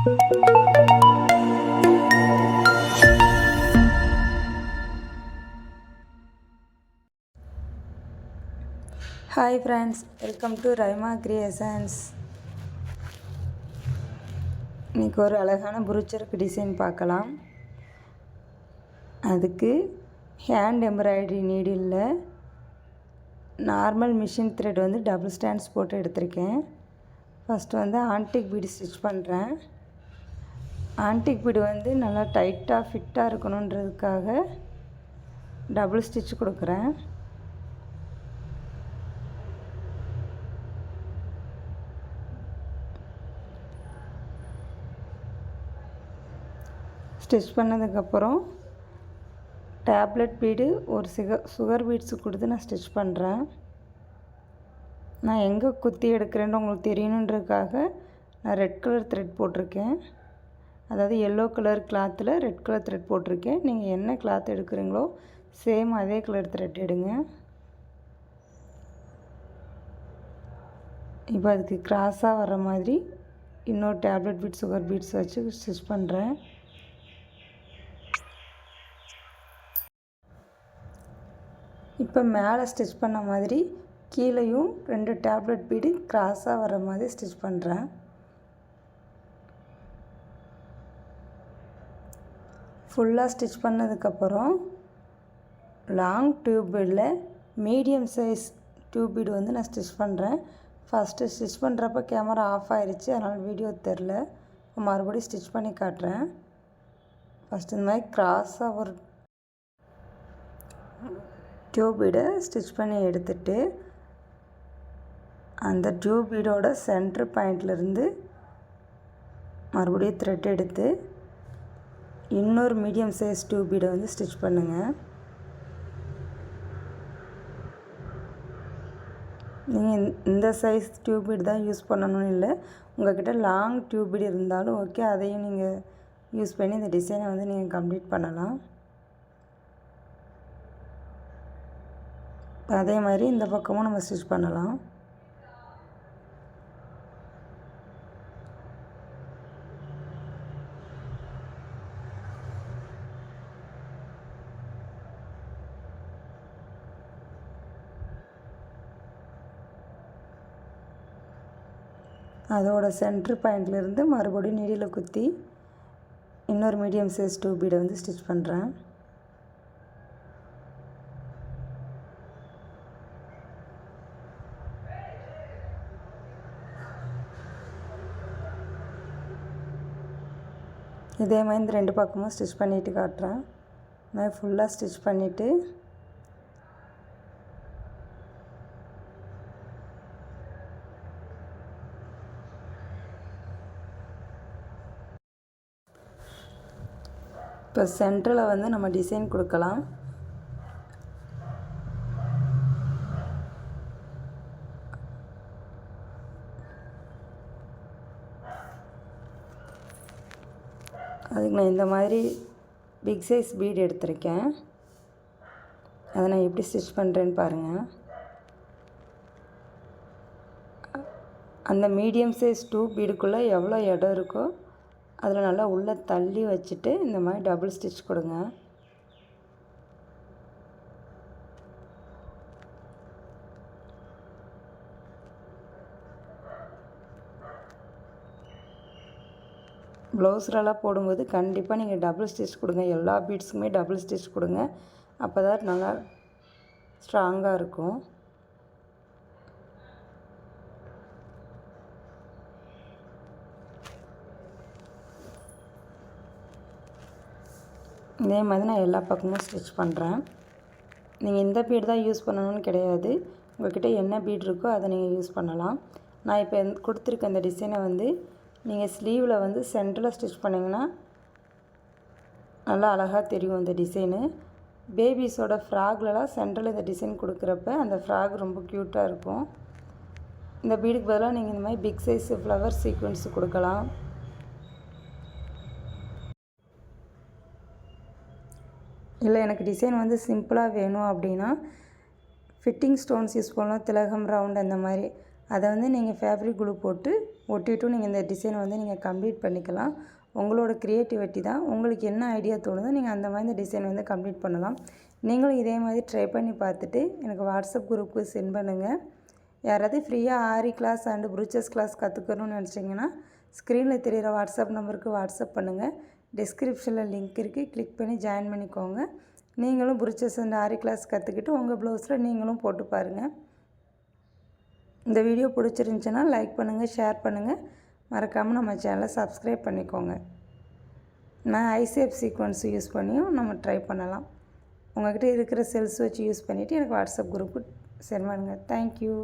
Hi friends, welcome to Raima creations. இன்றைக்கி ஒரு அழகான புருச்சருக்கு டிசைன் பார்க்கலாம். அதுக்கு ஹேண்ட் எம்ப்ராய்டரி நீடிலில் நார்மல் மிஷின் த்ரெட் வந்து டபுள் ஸ்டாண்ட்ஸ் போட்டு எடுத்திருக்கேன். ஃபஸ்ட்டு வந்து ஆன்டிக் பீடு ஸ்டிச் பண்ணுறேன். ஆன்டிக் பீடு வந்து நல்லா டைட்டாக ஃபிட்டாக இருக்கணுன்றதுக்காக டபுள் ஸ்டிச் கொடுக்குறேன். ஸ்டிச் பண்ணதுக்கப்புறம் டேப்லெட் பீடு ஒரு சுகர் பீட்ஸு கொடுத்து நான் ஸ்டிச் பண்ணுறேன். நான் எங்கே குத்தி எடுக்கிறேன்னு உங்களுக்கு தெரியணுன்றதுக்காக நான் ரெட் கலர் த்ரெட் போட்டிருக்கேன். அதாவது எல்லோ கலர் கிளாத்தில் ரெட் கலர் த்ரெட் போட்டிருக்கேன். நீங்கள் என்ன கிளாத் எடுக்கிறீங்களோ சேம் அதே கலர் த்ரெட் எடுங்க. இப்போ அதுக்கு கிராஸாக வர மாதிரி இன்னொரு டேப்லெட் பீட் சுகர் பீட்ஸ் வச்சு ஸ்டிச் பண்ணுறேன். இப்போ மேலே ஸ்டிச் பண்ண மாதிரி கீழேயும் 2 டேப்லெட் பீடு கிராஸாக வர மாதிரி ஸ்டிச் பண்ணுறேன். ஃபுல்லாக ஸ்டிச் பண்ணதுக்கப்புறம் லாங் டியூப் பீடில் மீடியம் சைஸ் டியூப் பீடு வந்து நான் ஸ்டிச் பண்ணுறேன். ஃபஸ்ட்டு ஸ்டிச் பண்ணுறப்ப கேமரா ஆஃப் ஆகிடுச்சு, அதனால் வீடியோ தெரில. மறுபடியும் ஸ்டிச் பண்ணி காட்டுறேன். ஃபஸ்ட்டு இந்த மாதிரி கிராஸாக ஒரு டியூப் பீடை ஸ்டிச் பண்ணி எடுத்துட்டு அந்த டியூப் பீடோட சென்ட்ரு பாயிண்ட்லேருந்து மறுபடியும் த்ரெட் எடுத்து இன்னொரு மீடியம் சைஸ் டியூப் பீடை வந்து ஸ்டிச் பண்ணுங்கள். நீங்கள் இந்த சைஸ் டியூப் பீடு தான் யூஸ் பண்ணணும்னு இல்லை, உங்கள்கிட்ட லாங் டியூப் பீடு இருந்தாலும் ஓகே, அதையும் நீங்கள் யூஸ் பண்ணி இந்த டிசைனை வந்து நீங்கள் கம்ப்ளீட் பண்ணலாம். அதே மாதிரி இந்த பக்கமும் நம்ம ஸ்டிச் பண்ணலாம். அதோட சென்ட்ரு பாயிண்ட்லேருந்து மறுபடியும் நீடியில் குத்தி இன்னொரு மீடியம் சைஸ் டியூப் பீடை வந்து ஸ்டிச் பண்ணுறேன். இதே மாதிரி இந்த 2 பக்கமும் ஸ்டிச் பண்ணிவிட்டு காட்டுறேன். இந்த மாதிரி ஃபுல்லாக ஸ்டிச் பண்ணிவிட்டு இப்போ சென்டரில் வந்து நம்ம டிசைன் கொடுக்கலாம். அதுக்கு நான் இந்த மாதிரி பிக் சைஸ் பீடு எடுத்திருக்கேன். அதை நான் எப்படி ஸ்டிச் பண்ணுறேன்னு பாருங்கள். அந்த மீடியம் சைஸ் டியூப் பீடுக்குள்ளே எவ்வளோ இடம் இருக்கோ அதில் நல்லா உள்ளே தள்ளி வச்சுட்டு இந்த மாதிரி டபுள் ஸ்டிச் கொடுங்க. ப்ளவுஸ்லலாம் போடும்போது கண்டிப்பாக நீங்கள் டபுள் ஸ்டிச் கொடுங்க. எல்லா பீட்ஸுக்குமே டபுள் ஸ்டிச் கொடுங்க. அப்போ தான் நல்லா ஸ்ட்ராங்காக இருக்கும். இதே மாதிரி நான் எல்லா பக்கமும் ஸ்டிச் பண்ணுறேன். நீங்கள் இந்த பீடு தான் யூஸ் பண்ணணும்னு கிடையாது, உங்கள்கிட்ட என்ன பீடு இருக்கோ அதை நீங்கள் யூஸ் பண்ணலாம். நான் இப்போ கொடுத்துருக்க இந்த டிசைனை வந்து நீங்கள் ஸ்லீவில் வந்து சென்டரில் ஸ்டிச் பண்ணிங்கன்னா நல்லா அழகாக தெரியும் இந்த டிசைனு. பேபிஸோட ஃப்ராக்லலாம் சென்டரில் இந்த டிசைன் கொடுக்குறப்ப அந்த ஃப்ராக் ரொம்ப க்யூட்டாக இருக்கும். இந்த பீடுக்கு பதிலாக நீங்கள் இந்த மாதிரி பிக் சைஸ் ஃப்ளவர் சீக்வென்ஸ் கொடுக்கலாம். இல்லை எனக்கு டிசைன் வந்து சிம்பிளாக வேணும் அப்படின்னா ஃபிட்டிங் ஸ்டோன்ஸ் யூஸ் பண்ணலாம். திலகம் ரவுண்ட் அந்த மாதிரி அதை வந்து நீங்கள் ஃபேப்ரிக் க்ளூ போட்டு ஒட்டிட்டும் நீங்கள் இந்த டிசைனை வந்து நீங்கள் கம்ப்ளீட் பண்ணிக்கலாம். உங்களோட க்ரியேட்டிவிட்டி தான். உங்களுக்கு என்ன ஐடியா தோணுதோ நீங்கள் அந்த மாதிரி இந்த டிசைன் வந்து கம்ப்ளீட் பண்ணலாம். நீங்களும் இதே மாதிரி ட்ரை பண்ணி பார்த்துட்டு எனக்கு வாட்ஸ்அப் குரூப்புக்கு சென்ட் பண்ணுங்கள். யாராவது ஃப்ரீயாக ஆரி கிளாஸ் அண்டு ப்ரூச்சஸ் கிளாஸ் கற்றுக்கணும்னு நினச்சிங்கன்னா ஸ்க்ரீனில் தெரிகிற வாட்ஸ்அப் நம்பருக்கு வாட்ஸ்அப் பண்ணுங்கள். டிஸ்கிரிப்ஷனில் லிங்க் இருக்குது, கிளிக் பண்ணி ஜாயின் பண்ணிக்கோங்க. நீங்களும் ப்ரூச்சஸ் அண்ட் ஆரி கிளாஸ் கற்றுக்கிட்டு உங்கள் ப்ளவுஸில் நீங்களும் போட்டு பாருங்கள். இந்த வீடியோ பிடிச்சிருந்துச்சுன்னா லைக் பண்ணுங்கள், ஷேர் பண்ணுங்கள். மறக்காமல் நம்ம சேனலை சப்ஸ்கிரைப் பண்ணிக்கோங்க. நான் ஐசேப் சீக்வன்ஸ் யூஸ் பண்ணியும் நம்ம ட்ரை பண்ணலாம். உங்கள்கிட்ட இருக்கிற செல்ஸ் வச்சு யூஸ் பண்ணிவிட்டு எனக்கு வாட்ஸ்அப் குரூப்புக்கு சென்ட் பண்ணுங்கள். தேங்க்யூ.